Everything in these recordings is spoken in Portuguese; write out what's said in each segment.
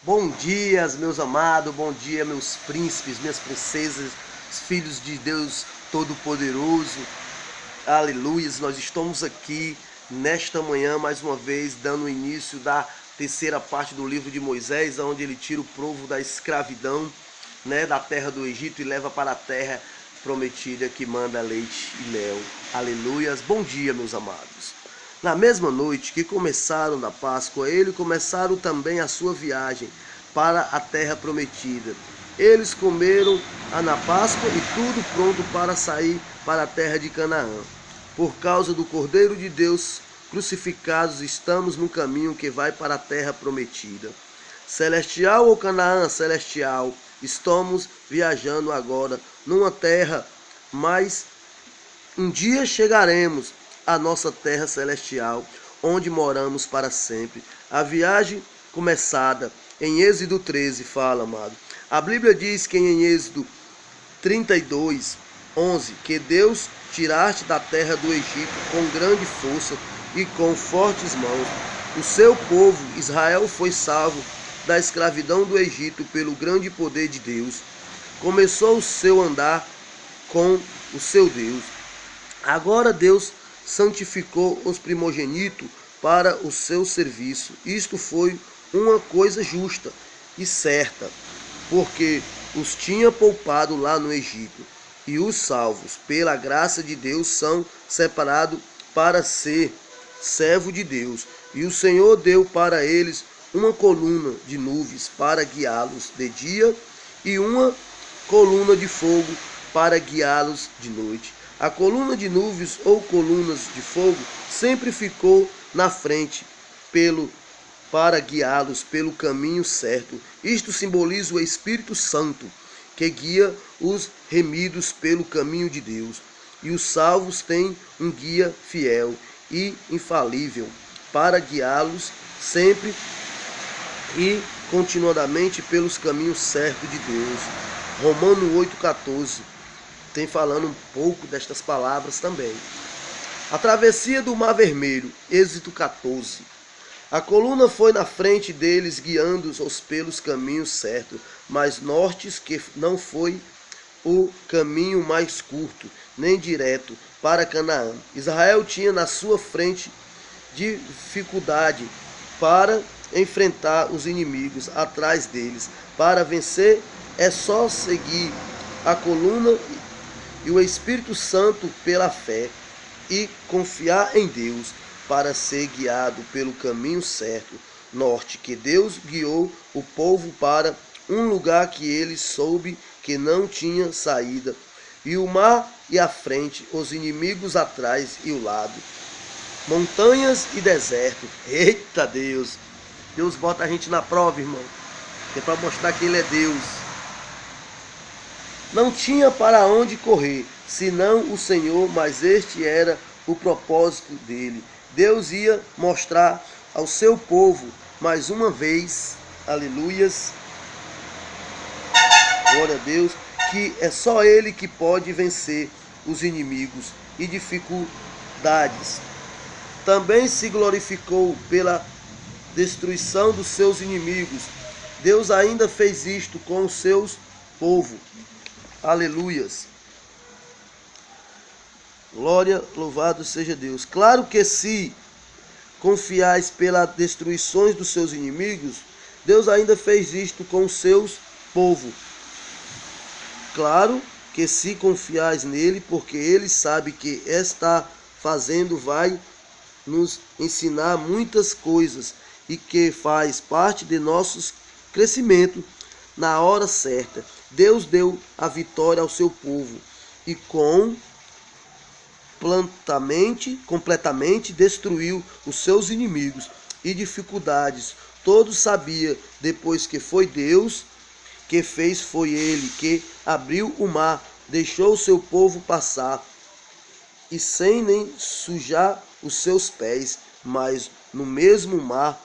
Bom dia, meus amados, bom dia, meus príncipes, minhas princesas, filhos de Deus Todo-Poderoso. Aleluia, nós estamos aqui nesta manhã, mais uma vez, dando início da terceira parte do livro de Moisés, onde ele tira o povo da escravidão, da terra do Egito e leva para a terra prometida que manda leite e mel. Aleluias, bom dia, meus amados. Na mesma noite que começaram da Páscoa, eles começaram também a sua viagem para a terra prometida. Eles comeram na Páscoa e tudo pronto para sair para a terra de Canaã. Por causa do Cordeiro de Deus crucificados, estamos no caminho que vai para a terra prometida. Celestial ou Canaã celestial, estamos viajando agora numa terra, mas um dia chegaremos à nossa terra celestial, onde moramos para sempre. A viagem começada em Êxodo 13 fala, amado. A Bíblia diz que em Êxodo 32, 11, que Deus tiraste da terra do Egito com grande força e com fortes mãos. O seu povo, Israel, foi salvo da escravidão do Egito pelo grande poder de Deus. Começou o seu andar com o seu Deus. Agora Deus santificou os primogênitos para o seu serviço. Isto foi uma coisa justa e certa, porque os tinha poupado lá no Egito. E os salvos, pela graça de Deus, são separados para ser servo de Deus. E o Senhor deu para eles uma coluna de nuvens para guiá-los de dia e uma coluna de fogo para guiá-los de noite. A coluna de nuvens ou colunas de fogo sempre ficou na frente para guiá-los pelo caminho certo. Isto simboliza o Espírito Santo, que guia os remidos pelo caminho de Deus. E os salvos têm um guia fiel e infalível para guiá-los sempre e continuadamente pelos caminhos certos de Deus. Romanos 8,14 tem falando um pouco destas palavras também. A travessia do Mar Vermelho, Êxodo 14. A coluna foi na frente deles, guiando-os pelos caminhos certos, mas nortes que não foi o caminho mais curto, nem direto para Canaã. Israel tinha na sua frente dificuldade para enfrentar os inimigos atrás deles. Para vencer é só seguir a coluna e o Espírito Santo pela fé e confiar em Deus para ser guiado pelo caminho certo, norte, que Deus guiou o povo para um lugar que ele soube que não tinha saída, e o mar e a frente, os inimigos atrás e o lado, montanhas e deserto. Eita Deus! Deus bota a gente na prova, irmão, que é para mostrar que ele é Deus. Não tinha para onde correr, senão o Senhor, mas este era o propósito dele. Deus ia mostrar ao seu povo, mais uma vez, aleluias, glória a Deus, que é só ele que pode vencer os inimigos e dificuldades. Também se glorificou pela destruição dos seus inimigos. Deus ainda fez isto com os seus povos. Aleluias. Glória, louvado seja Deus. Claro que se confiais pelas destruições dos seus inimigos, Deus ainda fez isto com os seus povos. Claro que se confiais nele, porque ele sabe que está fazendo vai nos ensinar muitas coisas e que faz parte de nossos crescimento na hora certa. Deus deu a vitória ao seu povo e completamente destruiu os seus inimigos e dificuldades. Todos sabiam, depois que foi Deus que fez, foi ele que abriu o mar, deixou o seu povo passar, e sem nem sujar os seus pés, mas no mesmo mar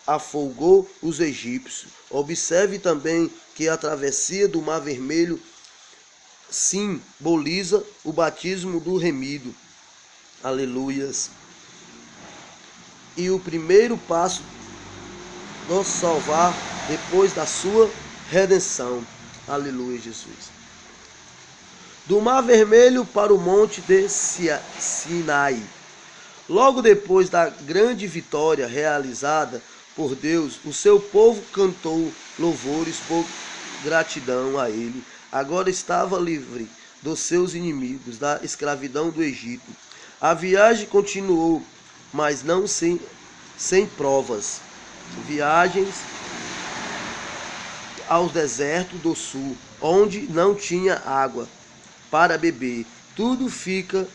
afogou os egípcios. Observe também que a travessia do Mar Vermelho simboliza o batismo do remido. Aleluias. E o primeiro passo do salvar depois da sua redenção. Aleluia, Jesus. Do Mar Vermelho para o monte de Sinai. Logo depois da grande vitória realizada por Deus, o seu povo cantou louvores por gratidão a ele. Agora estava livre dos seus inimigos, da escravidão do Egito. A viagem continuou, mas não sem provas. Viagens ao deserto do sul, onde não tinha água para beber. Tudo fica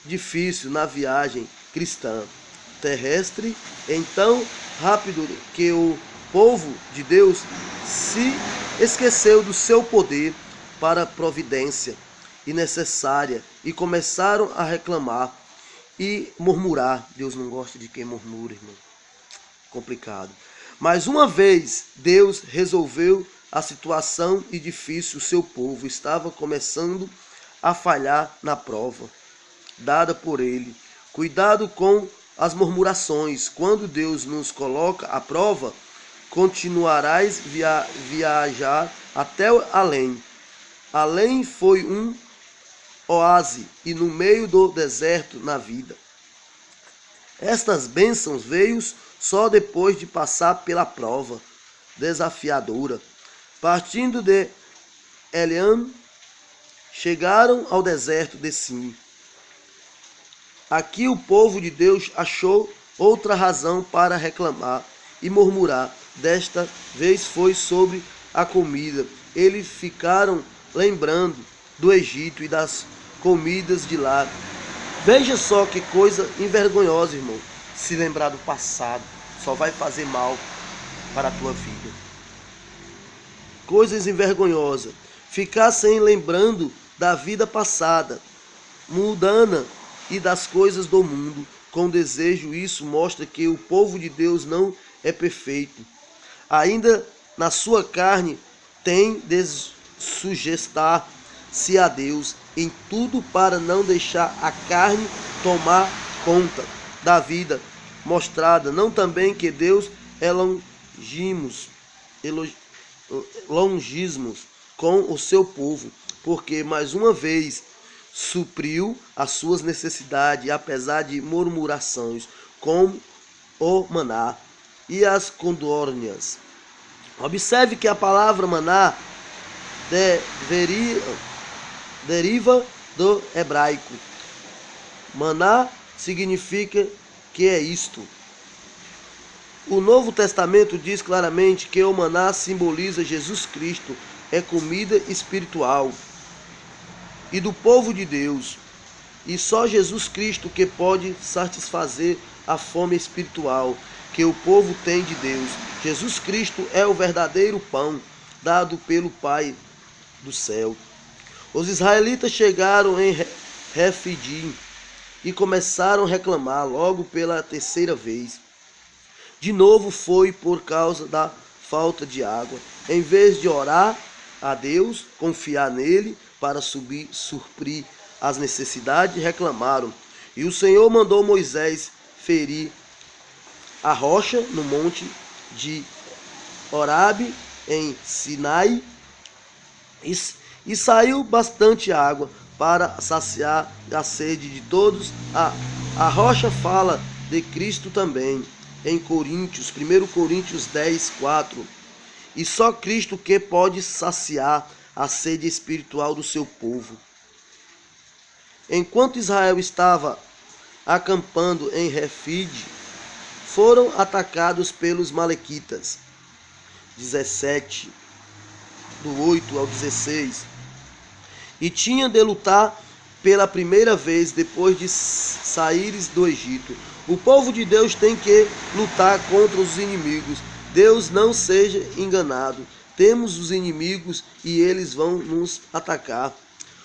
difícil na viagem cristã terrestre, então rápido que o povo de Deus se esqueceu do seu poder para a providência e necessária e começaram a reclamar e murmurar. Deus não gosta de quem murmura, irmão. Complicado. Mas uma vez Deus resolveu a situação e difícil, o seu povo estava começando a falhar na prova dada por ele. Cuidado com as murmurações. Quando Deus nos coloca à prova, continuarás viajar até além. Além foi um oásis e no meio do deserto na vida. Estas bênçãos veio só depois de passar pela prova desafiadora. Partindo de Eliam, chegaram ao deserto de Sim. Aqui o povo de Deus achou outra razão para reclamar e murmurar. Desta vez foi sobre a comida. Eles ficaram lembrando do Egito e das comidas de lá. Veja só que coisa envergonhosa, irmão. Se lembrar do passado só vai fazer mal para a tua vida. Coisas envergonhosas. Ficar sem lembrando da vida passada, mundana e das coisas do mundo, com desejo. Isso mostra que o povo de Deus não é perfeito. Ainda na sua carne tem de sujeitar-se a Deus em tudo para não deixar a carne tomar conta da vida mostrada. Não também que Deus é longismos com o seu povo, porque mais uma vez supriu as suas necessidades, apesar de murmurações, como o maná e as condôrnias. Observe que a palavra maná deriva do hebraico. Maná significa que é isto. O Novo Testamento diz claramente que o maná simboliza Jesus Cristo, é comida espiritual e do povo de Deus, e só Jesus Cristo que pode satisfazer a fome espiritual que o povo tem de Deus. Jesus Cristo é o verdadeiro pão dado pelo Pai do céu. Os israelitas chegaram em Refidim e começaram a reclamar logo pela terceira vez. De novo foi por causa da falta de água. Em vez de orar a Deus, confiar nele para suprir as necessidades, reclamaram. E o Senhor mandou Moisés ferir a rocha no monte de Horebe, em Sinai, e saiu bastante água para saciar a sede de todos. A rocha fala de Cristo também, em Coríntios, 1 Coríntios 10, 4. E só Cristo que pode saciar a sede espiritual do seu povo. Enquanto Israel estava acampando em Refide, foram atacados pelos malequitas. 17, do 8 ao 16. E tinha de lutar pela primeira vez depois de saíres do Egito. O povo de Deus tem que lutar contra os inimigos. Deus não seja enganado. Temos os inimigos e eles vão nos atacar.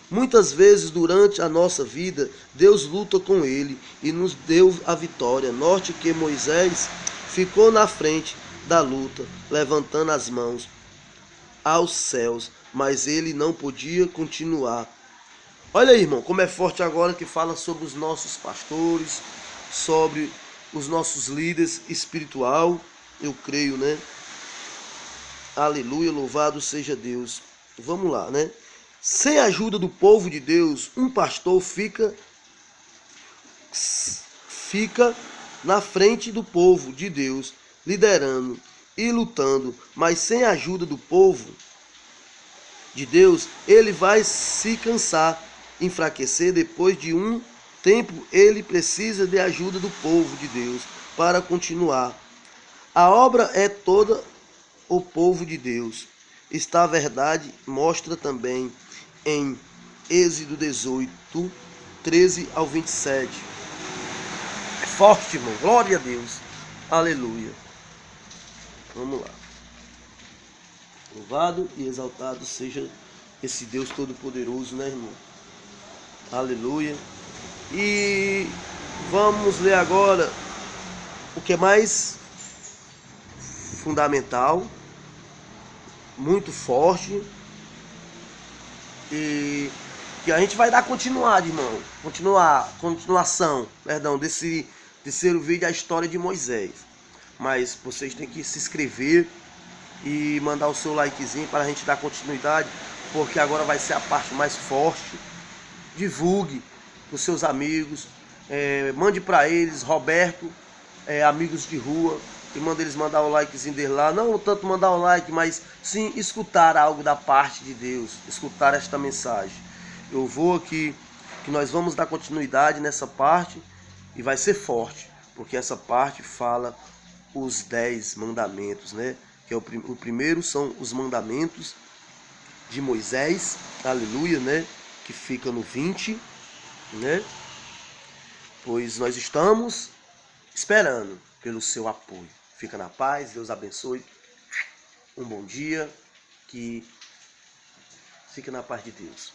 Muitas vezes durante a nossa vida, Deus luta com ele e nos deu a vitória. Note que Moisés ficou na frente da luta, levantando as mãos aos céus, mas ele não podia continuar. Olha aí, irmão, como é forte agora que fala sobre os nossos pastores, sobre os nossos líderes espiritual, eu creio, né? Aleluia, louvado seja Deus. Vamos lá, né? Sem a ajuda do povo de Deus, um pastor fica na frente do povo de Deus, liderando e lutando, mas sem a ajuda do povo de Deus, ele vai se cansar, enfraquecer. Depois de um tempo, ele precisa de ajuda do povo de Deus para continuar. A obra é toda o povo de Deus. Está a verdade, mostra também em Êxodo 18, 13 ao 27. É forte, irmão. Glória a Deus. Aleluia. Vamos lá. Louvado e exaltado seja esse Deus Todo-Poderoso, né, irmão? Aleluia. E vamos ler agora o que é mais fundamental, muito forte, e que a gente vai dar continuação, desse terceiro vídeo, a história de Moisés. Mas vocês têm que se inscrever e mandar o seu likezinho para a gente dar continuidade, porque agora vai ser a parte mais forte. Divulgue para os seus amigos, mande para eles, Roberto, amigos de rua, e manda eles mandar o likezinho dele lá. Não tanto mandar o like, mas sim escutar algo da parte de Deus, escutar esta mensagem. Eu vou aqui, que nós vamos dar continuidade nessa parte, e vai ser forte, porque essa parte fala os 10 mandamentos, né? Que é o primeiro são os mandamentos de Moisés, aleluia, né? Que fica no 20, né? Pois nós estamos esperando pelo seu apoio. Fica na paz, Deus abençoe. Um bom dia, que fique na paz de Deus.